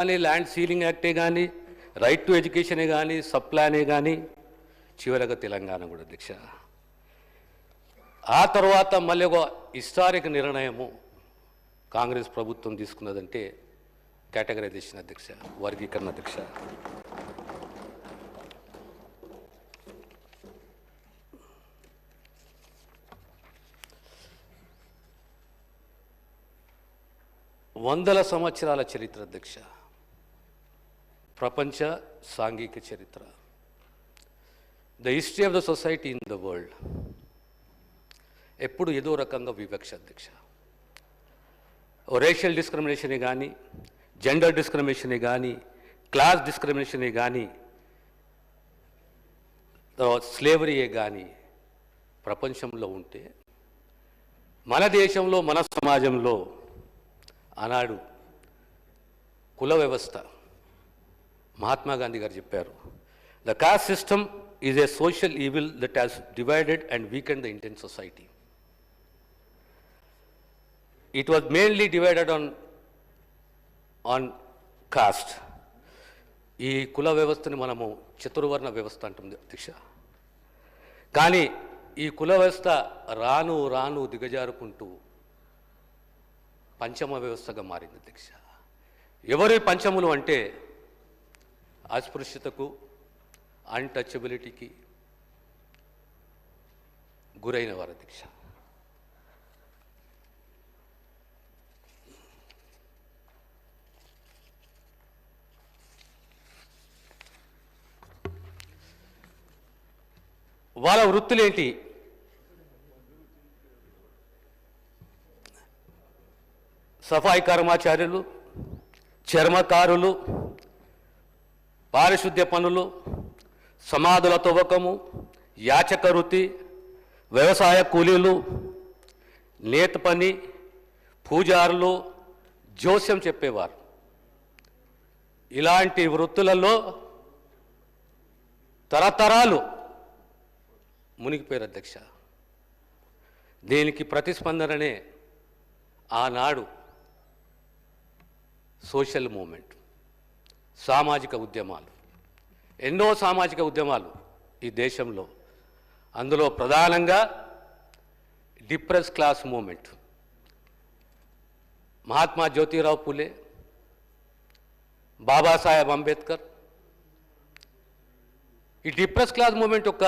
కానీ land ceiling యాక్టే కానీ right to ఎడ్యుకేషనే కానీ సబ్ ప్లానే కానీ చివరగా తెలంగాణ కూడా అధ్యక్ష. ఆ తర్వాత మళ్ళీ ఒక హిస్టారిక్ నిర్ణయము కాంగ్రెస్ ప్రభుత్వం తీసుకున్నదంటే కేటగరైజేషన్ అధ్యక్ష, వర్గీకరణ అధ్యక్ష. వందల సంవత్సరాల చరిత్ర అధ్యక్ష, ప్రపంచ సాంఘిక చరిత్ర, the history of the society in the world. ఎప్పుడు ఏదో రకంగా వివక్ష అధ్యక్ష. రేషియల్ డిస్క్రిమినేషనే కానీ, జెండర్ డిస్క్రిమినేషనే కానీ, క్లాస్ డిస్క్రిమినేషనే కానీ, తర్వాత స్లేవరీయే కానీ ప్రపంచంలో ఉంటే మన దేశంలో మన సమాజంలో ఆనాడు కుల వ్యవస్థ, మహాత్మా గాంధీ గారు చెప్పారు, the cost system is a social evil that has divided and weekend the Indian society. It was mainly divided on cost. ఈ కుల వ్యవస్థని మనము చతుర్వర్ణ వ్యవస్థ అంటుంది అధ్యక్ష. కానీ ఈ కుల వ్యవస్థ రాను రాను దిగజారుకుంటూ పంచమ వ్యవస్థగా మారింది అధ్యక్ష. ఎవరి పంచములు అంటే అస్పృశ్యతకు, అన్టచబిలిటీకి గురైన వారు అధ్యక్ష. వాళ్ళ వృత్తులేంటి? సఫాయి కర్మచారులు, చర్మకారులు, పారిశుద్ధ్య పనులు, సమాధుల తవ్వకము, యాచక వృత్తి, వ్యవసాయ కూలీలు, నేత పని, పూజారులు, జోస్యం చెప్పేవారు. ఇలాంటి వృత్తులలో తరతరాలు మునిగిపోయారు అధ్యక్ష. దీనికి ప్రతిస్పందననే ఆనాడు సోషల్ మూమెంట్, సామాజిక ఉద్యమాలు, ఎన్నో సామాజిక ఉద్యమాలు ఈ దేశంలో. అందులో ప్రధానంగా depress class movement, Mahatma Jyotirao Phule, Babasaheb Ambedkar. ఈ డిప్రెస్ క్లాస్ మూమెంట్ యొక్క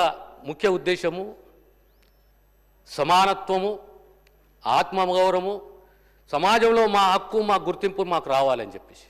ముఖ్య ఉద్దేశము సమానత్వము, ఆత్మగౌరవము, సమాజంలో మా హక్కు, మా గుర్తింపు మాకు రావాలని చెప్పేసి.